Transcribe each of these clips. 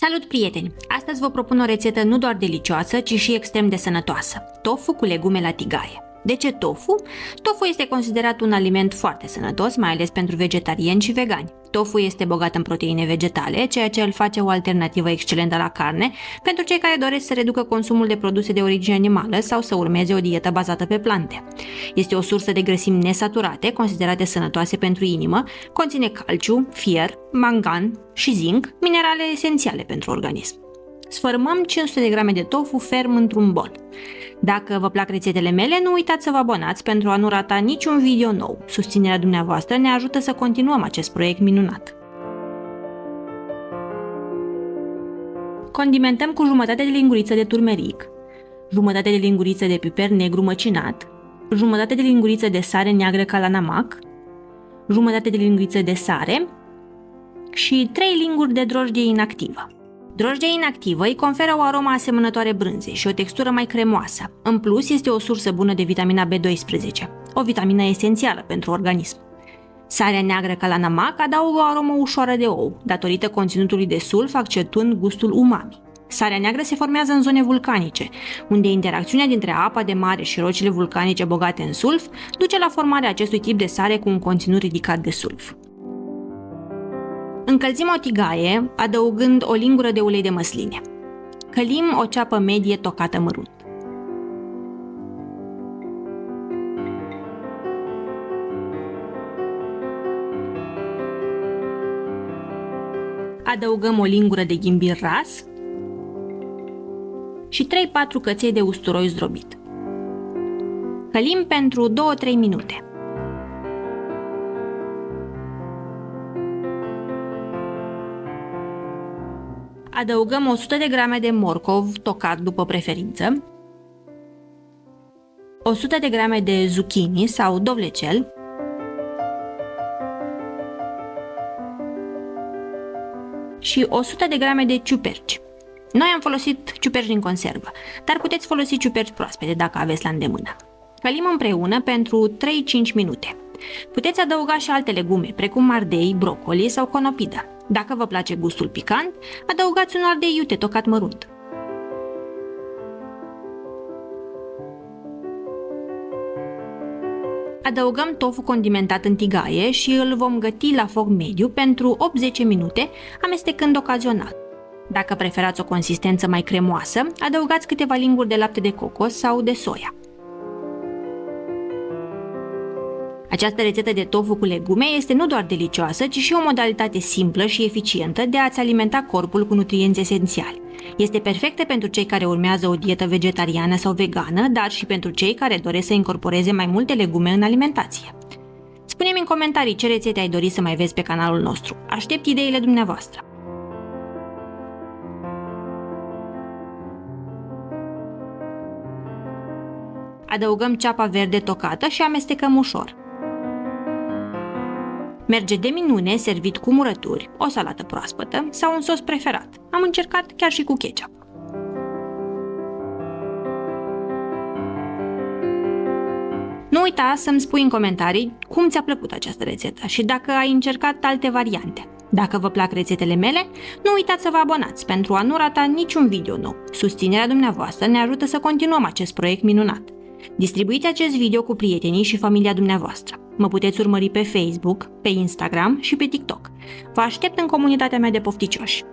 Salut, prieteni! Astăzi vă propun o rețetă nu doar delicioasă, ci și extrem de sănătoasă. Tofu cu legume la tigaie. De ce tofu? Tofu este considerat un aliment foarte sănătos, mai ales pentru vegetariani și vegani. Tofu este bogat în proteine vegetale, ceea ce îl face o alternativă excelentă la carne pentru cei care doresc să reducă consumul de produse de origine animală sau să urmeze o dietă bazată pe plante. Este o sursă de grăsimi nesaturate, considerate sănătoase pentru inimă, conține calciu, fier, mangan și zinc, minerale esențiale pentru organism. Sfărâmăm 500 de grame de tofu ferm într-un bol. Dacă vă plac rețetele mele, nu uitați să vă abonați pentru a nu rata niciun video nou. Susținerea dumneavoastră ne ajută să continuăm acest proiect minunat. Condimentăm cu jumătate de linguriță de turmeric, jumătate de linguriță de piper negru măcinat, jumătate de linguriță de sare neagră calanamac, jumătate de linguriță de sare și 3 linguri de drojdie inactivă. Drojdia inactivă îi conferă o aromă asemănătoare brânzei și o textură mai cremoasă. În plus, este o sursă bună de vitamina B12, o vitamină esențială pentru organism. Sarea neagră calanamac adaugă o aromă ușoară de ou, datorită conținutului de sulf accentuând gustul umami. Sarea neagră se formează în zone vulcanice, unde interacțiunea dintre apa de mare și rocile vulcanice bogate în sulf duce la formarea acestui tip de sare cu un conținut ridicat de sulf. Încălzim o tigaie, adăugând o lingură de ulei de măsline. Călim o ceapă medie tocată mărunt. Adăugăm o lingură de ghimbir ras și 3-4 căței de usturoi zdrobit. Călim pentru 2-3 minute. Adăugăm 100 de grame de morcov tocat după preferință, 100 de grame de zucchini sau dovlecel, și 100 de grame de ciuperci. Noi am folosit ciuperci din conservă, dar puteți folosi ciuperci proaspete dacă aveți la îndemână. Călim împreună pentru 3-5 minute. Puteți adăuga și alte legume, precum ardei, brocoli sau conopidă. Dacă vă place gustul picant, adăugați un ardei iute tocat mărunt. Adăugăm tofu condimentat în tigaie și îl vom găti la foc mediu pentru 8-10 minute, amestecând ocazional. Dacă preferați o consistență mai cremoasă, adăugați câteva linguri de lapte de cocos sau de soia. Această rețetă de tofu cu legume este nu doar delicioasă, ci și o modalitate simplă și eficientă de a-ți alimenta corpul cu nutrienți esențiali. Este perfectă pentru cei care urmează o dietă vegetariană sau vegană, dar și pentru cei care doresc să incorporeze mai multe legume în alimentație. Spune-mi în comentarii ce rețete ai dori să mai vezi pe canalul nostru. Aștept ideile dumneavoastră. Adăugăm ceapa verde tocată și amestecăm ușor. Merge de minune servit cu murături, o salată proaspătă sau un sos preferat. Am încercat chiar și cu ketchup. Nu uita să-mi spui în comentarii cum ți-a plăcut această rețetă și dacă ai încercat alte variante. Dacă vă plac rețetele mele, nu uitați să vă abonați pentru a nu rata niciun video nou. Susținerea dumneavoastră ne ajută să continuăm acest proiect minunat. Distribuiți acest video cu prietenii și familia dumneavoastră. Mă puteți urmări pe Facebook, pe Instagram și pe TikTok. Vă aștept în comunitatea mea de pofticioși.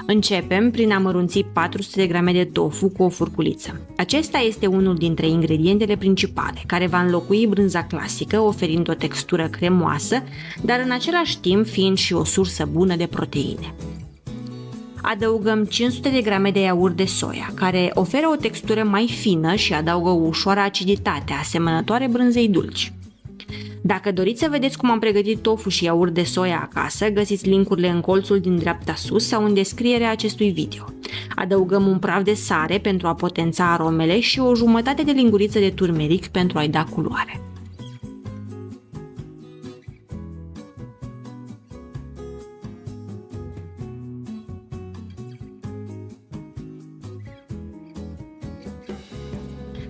Începem prin a mărunți 400 de grame de tofu cu o furculiță. Acesta este unul dintre ingredientele principale, care va înlocui brânza clasică, oferind o textură cremoasă, dar în același timp fiind și o sursă bună de proteine. Adăugăm 500 de grame de iaurt de soia, care oferă o textură mai fină și adaugă o ușoară aciditate, asemănătoare brânzei dulci. Dacă doriți să vedeți cum am pregătit tofu și iaurt de soia acasă, găsiți linkurile în colțul din dreapta sus sau în descrierea acestui video. Adăugăm un praf de sare pentru a potența aromele și o jumătate de linguriță de turmeric pentru a-i da culoare.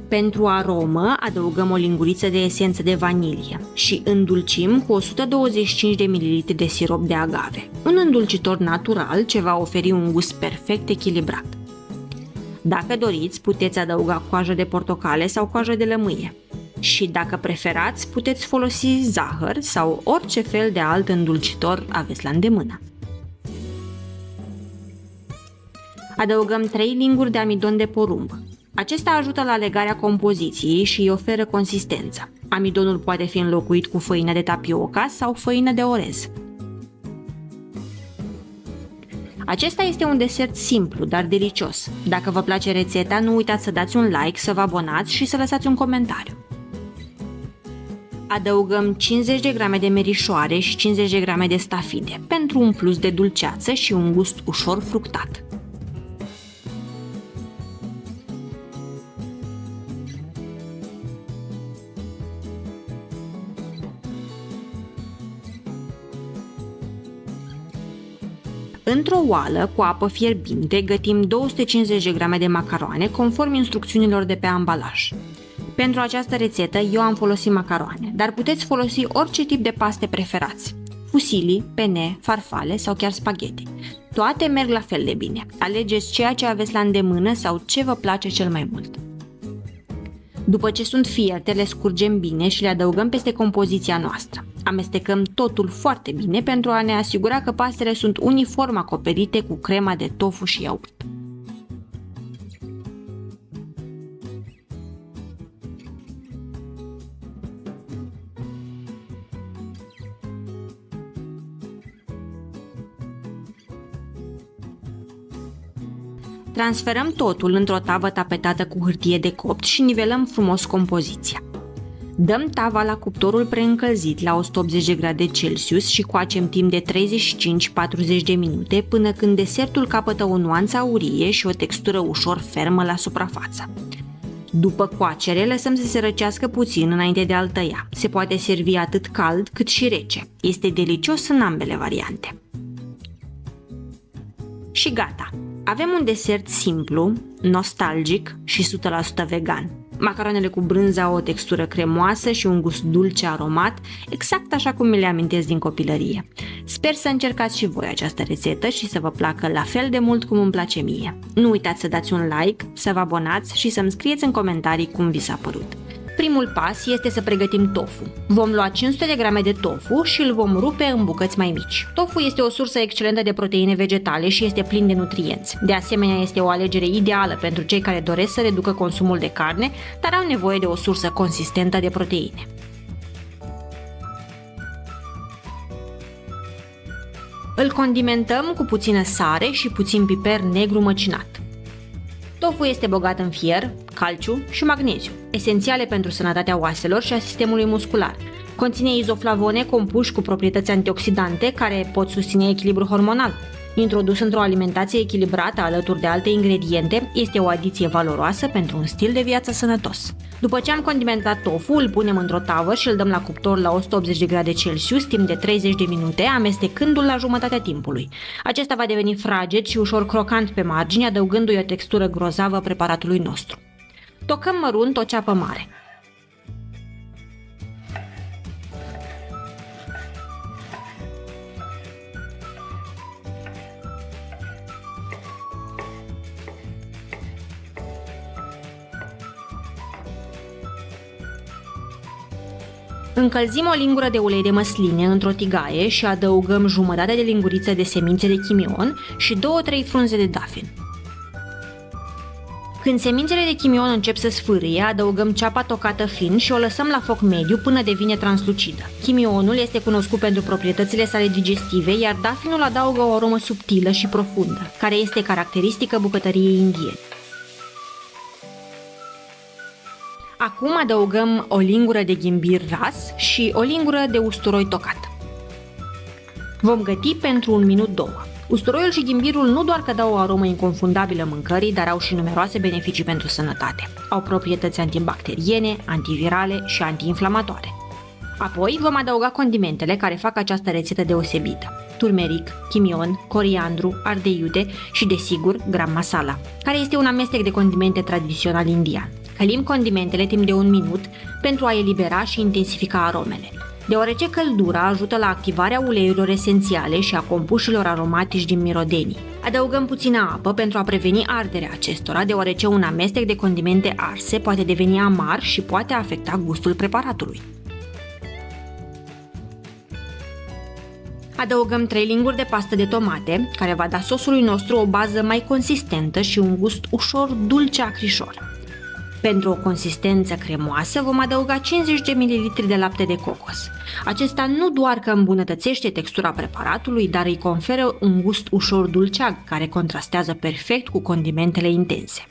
Pentru aromă adăugăm o linguriță de esență de vanilie și îndulcim cu 125 de ml de sirop de agave. un îndulcitor natural ce va oferi un gust perfect echilibrat. Dacă doriți, puteți adăuga coajă de portocale sau coajă de lămâie. Și dacă preferați, puteți folosi zahăr sau orice fel de alt îndulcitor aveți la îndemână. Adăugăm 3 linguri de amidon de porumb. Acesta ajută la legarea compoziției și îi oferă consistență. Amidonul poate fi înlocuit cu făină de tapioca sau făină de orez. Acesta este un desert simplu, dar delicios. Dacă vă place rețeta, nu uitați să dați un like, să vă abonați și să lăsați un comentariu. Adăugăm 50 de grame de merișoare și 50 de grame de stafide pentru un plus de dulceață și un gust ușor fructat. Într-o oală cu apă fierbinte gătim 250 de grame de macaroane conform instrucțiunilor de pe ambalaj. Pentru această rețetă eu am folosit macaroane, dar puteți folosi orice tip de paste preferați. Fusilli, penne, farfalle sau chiar spaghetti. Toate merg la fel de bine. Alegeți ceea ce aveți la îndemână sau ce vă place cel mai mult. După ce sunt fierte, le scurgem bine și le adăugăm peste compoziția noastră. Amestecăm totul foarte bine pentru a ne asigura că pastele sunt uniform acoperite cu crema de tofu și iaurt. Transferăm totul într-o tavă tapetată cu hârtie de copt și nivelăm frumos compoziția. Dăm tava la cuptorul preîncălzit la 180 de grade Celsius și coacem timp de 35-40 de minute până când desertul capătă o nuanță aurie și o textură ușor fermă la suprafață. După coacere, lăsăm să se răcească puțin înainte de a-l tăia. Se poate servi atât cald cât și rece. Este delicios în ambele variante. Și gata! Avem un desert simplu, nostalgic și 100% vegan. Macaroanele cu brânză au o textură cremoasă și un gust dulce aromat, exact așa cum mi le amintesc din copilărie. Sper să încercați și voi această rețetă și să vă placă la fel de mult cum îmi place mie. Nu uitați să dați un like, să vă abonați și să-mi scrieți în comentarii cum vi s-a părut. Primul pas este să pregătim tofu. Vom lua 500 de grame de tofu și îl vom rupe în bucăți mai mici. Tofu este o sursă excelentă de proteine vegetale și este plin de nutrienți. De asemenea, este o alegere ideală pentru cei care doresc să reducă consumul de carne, dar au nevoie de o sursă consistentă de proteine. Îl condimentăm cu puțină sare și puțin piper negru măcinat. Tofu este bogat în fier, calciu și magneziu, esențiale pentru sănătatea oaselor și a sistemului muscular. Conține izoflavone compuși cu proprietăți antioxidante care pot susține echilibrul hormonal. Introdus într-o alimentație echilibrată alături de alte ingrediente, este o adiție valoroasă pentru un stil de viață sănătos. După ce am condimentat tofu, îl punem într-o tavă și îl dăm la cuptor la 180 de grade Celsius timp de 30 de minute, amestecându-l la jumătatea timpului. Acesta va deveni fraged și ușor crocant pe margini, adăugându-i o textură grozavă preparatului nostru. Tocăm mărunt o ceapă mare. Încălzim o lingură de ulei de măsline într-o tigaie și adăugăm jumătate de linguriță de semințe de chimion și 2-3 frunze de dafin. Când semințele de chimion încep să sfârâie, adăugăm ceapa tocată fin și o lăsăm la foc mediu până devine translucidă. Chimionul este cunoscut pentru proprietățile sale digestive, iar dafinul adaugă o aromă subtilă și profundă, care este caracteristică bucătăriei indiene. Acum adăugăm o lingură de ghimbir ras și o lingură de usturoi tocat. Vom găti pentru 1-2 minute. Usturoiul și ghimbirul nu doar că dau o aromă inconfundabilă mâncării, dar au și numeroase beneficii pentru sănătate. Au proprietăți antibacteriene, antivirale și antiinflamatoare. Apoi vom adăuga condimentele care fac această rețetă deosebită. Turmeric, chimion, coriandru, ardei iute și, desigur, gram masala, care este un amestec de condimente tradițional indian. Călim condimentele timp de 1 minut pentru a elibera și intensifica aromele. deoarece căldura ajută la activarea uleiurilor esențiale și a compușilor aromatici din mirodenii. Adăugăm puțină apă pentru a preveni arderea acestora, deoarece un amestec de condimente arse poate deveni amar și poate afecta gustul preparatului. Adăugăm 3 linguri de pastă de tomate, care va da sosului nostru o bază mai consistentă și un gust ușor dulce-acrișor. Pentru o consistență cremoasă vom adăuga 50 de ml de lapte de cocos. Acesta nu doar că îmbunătățește textura preparatului, dar îi conferă un gust ușor dulceag, care contrastează perfect cu condimentele intense.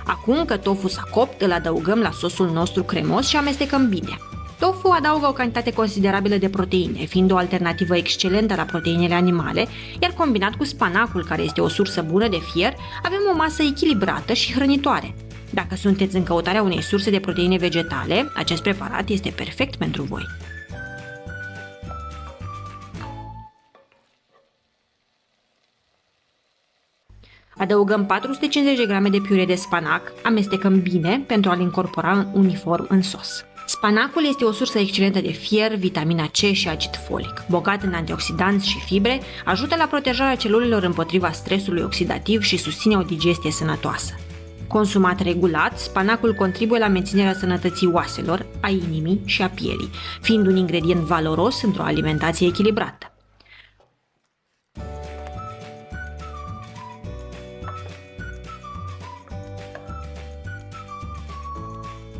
Acum că tofu s-a copt, îl adăugăm la sosul nostru cremos și amestecăm bine. Tofu adaugă o cantitate considerabilă de proteine, fiind o alternativă excelentă la proteinele animale, iar combinat cu spanacul, care este o sursă bună de fier, avem o masă echilibrată și hrănitoare. Dacă sunteți în căutarea unei surse de proteine vegetale, acest preparat este perfect pentru voi. Adăugăm 450 de grame de piure de spanac, amestecăm bine pentru a-l incorpora uniform în sos. Spanacul este o sursă excelentă de fier, vitamina C și acid folic. Bogat în antioxidanți și fibre, ajută la protejarea celulelor împotriva stresului oxidativ și susține o digestie sănătoasă. Consumat regulat, spanacul contribuie la menținerea sănătății oaselor, a inimii și a pielii, fiind un ingredient valoros într-o alimentație echilibrată.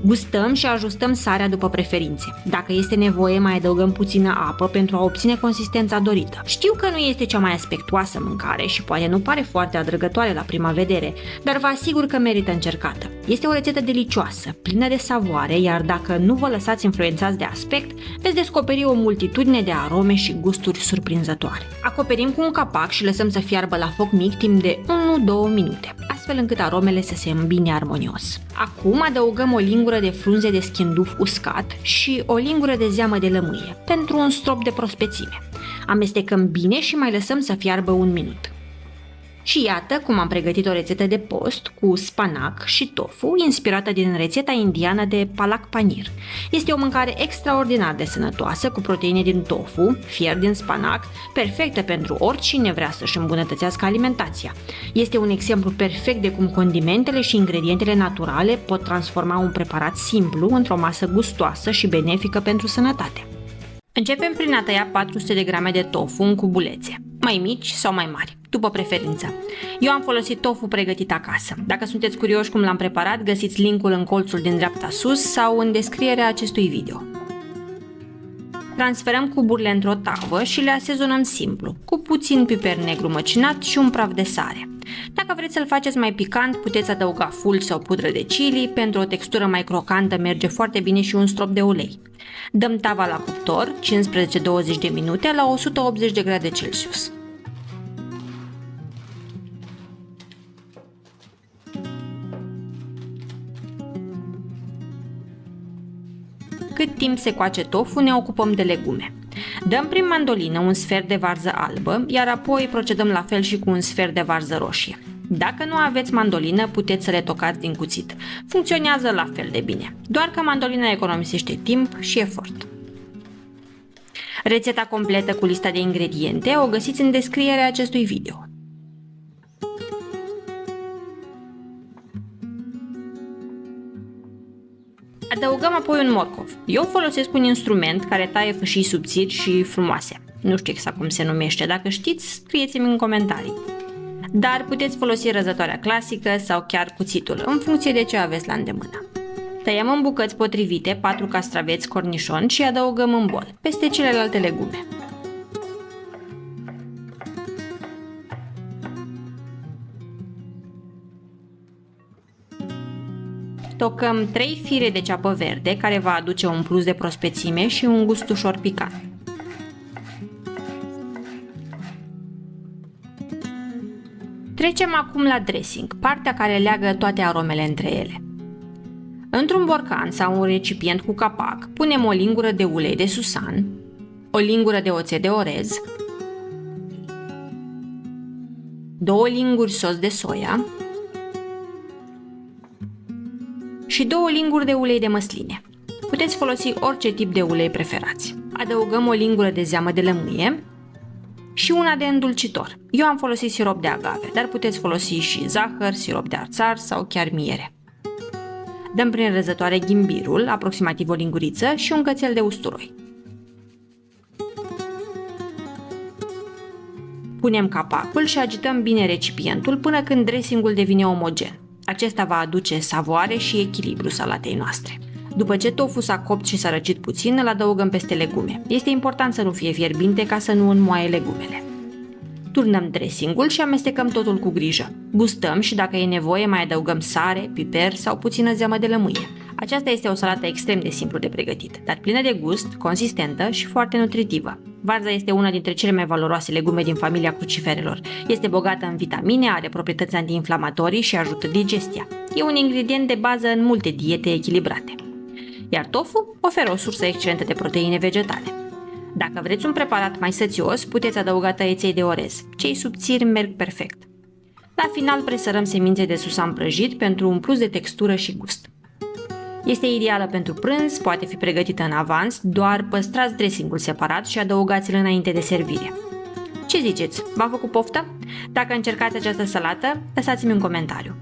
Gustăm și ajustăm sarea după preferințe. Dacă este nevoie, mai adăugăm puțină apă pentru a obține consistența dorită. Știu că nu este cea mai aspectuoasă mâncare și poate nu pare foarte atrăgătoare la prima vedere, dar vă asigur că merită încercată. Este o rețetă delicioasă, plină de savoare, iar dacă nu vă lăsați influențați de aspect, veți descoperi o multitudine de arome și gusturi surprinzătoare. Acoperim cu un capac și lăsăm să fiarbă la foc mic timp de 1-2 minute, astfel încât aromele să se îmbine armonios. Acum adăugăm o lingură de frunze de schinduf uscat și o lingură de zeamă de lămâie, pentru un strop de prospețime. Amestecăm bine și mai lăsăm să fiarbă 1 minut. Și iată cum am pregătit o rețetă de post cu spanac și tofu, inspirată din rețeta indiană de palak paneer. Este o mâncare extraordinar de sănătoasă, cu proteine din tofu, fier din spanac, perfectă pentru oricine vrea să-și îmbunătățească alimentația. Este un exemplu perfect de cum condimentele și ingredientele naturale pot transforma un preparat simplu într-o masă gustoasă și benefică pentru sănătate. Începem prin a tăia 400 de grame de tofu în cubulețe, mai mici sau mai mari, după preferință. Eu am folosit tofu pregătit acasă. Dacă sunteți curioși cum l-am preparat, găsiți linkul în colțul din dreapta sus sau în descrierea acestui video. Transferăm cuburile într-o tavă și le asezonăm simplu, cu puțin piper negru măcinat și un praf de sare. Dacă vreți să-l faceți mai picant, puteți adăuga fulgi sau pudră de chili, pentru o textură mai crocantă merge foarte bine și un strop de ulei. Dăm tava la cuptor, 15-20 de minute, la 180 de grade Celsius. Cât timp se coace tofu, ne ocupăm de legume. Dăm prin mandolină un sfert de varză albă, iar apoi procedăm la fel și cu un sfert de varză roșie. Dacă nu aveți mandolină, puteți să le tocați din cuțit. Funcționează la fel de bine, doar că mandolina economisește timp și efort. Rețeta completă cu lista de ingrediente o găsiți în descrierea acestui video. Adăugăm apoi un morcov. Eu folosesc un instrument care taie fâșii subțiri și frumoase. Nu știu exact cum se numește, dacă știți, scrieți-mi în comentarii. Dar puteți folosi răzătoarea clasică sau chiar cuțitul, în funcție de ce aveți la îndemână. Tăiem în bucăți potrivite 4 castraveți cornișon și adăugăm în bol, peste celelalte legume. Tocăm 3 fire de ceapă verde, care va aduce un plus de prospețime și un gust ușor picant. Trecem acum la dressing, partea care leagă toate aromele între ele. Într-un borcan sau un recipient cu capac, punem o lingură de ulei de susan, o lingură de oțet de orez, 2 linguri sos de soia și 2 linguri de ulei de măsline. Puteți folosi orice tip de ulei preferați. Adăugăm o lingură de zeamă de lămâie și una de îndulcitor. Eu am folosit sirop de agave, dar puteți folosi și zahăr, sirop de arțar sau chiar miere. Dăm prin răzătoare ghimbirul, aproximativ o linguriță, și un cățel de usturoi. Punem capacul și agităm bine recipientul până când dressingul devine omogen. Acesta va aduce savoare și echilibru salatei noastre. După ce tofu s-a copt și s-a răcit puțin, îl adăugăm peste legume. Este important să nu fie fierbinte ca să nu înmoaie legumele. Turnăm dressingul și amestecăm totul cu grijă. Gustăm și dacă e nevoie mai adăugăm sare, piper sau puțină zeamă de lămâie. Aceasta este o salată extrem de simplu de pregătit, dar plină de gust, consistentă și foarte nutritivă. Varza este una dintre cele mai valoroase legume din familia cruciferelor. Este bogată în vitamine, are proprietăți antiinflamatorii și ajută digestia. E un ingredient de bază în multe diete echilibrate. Iar tofu oferă o sursă excelentă de proteine vegetale. Dacă vreți un preparat mai sățios, puteți adăuga tăieței de orez. Cei subțiri merg perfect. La final presărăm semințe de susam prăjit pentru un plus de textură și gust. Este ideală pentru prânz, poate fi pregătită în avans, doar păstrați dressingul separat și adăugați-l înainte de servire. Ce ziceți? V-a făcut poftă? Dacă încercați această salată, lăsați-mi un comentariu.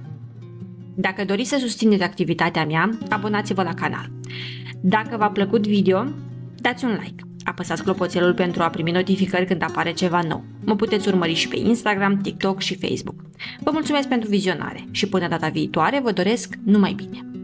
Dacă doriți să susțineți activitatea mea, abonați-vă la canal. Dacă v-a plăcut video, dați un like. Apăsați clopoțelul pentru a primi notificări când apare ceva nou. Mă puteți urmări și pe Instagram, TikTok și Facebook. Vă mulțumesc pentru vizionare și până data viitoare vă doresc numai bine!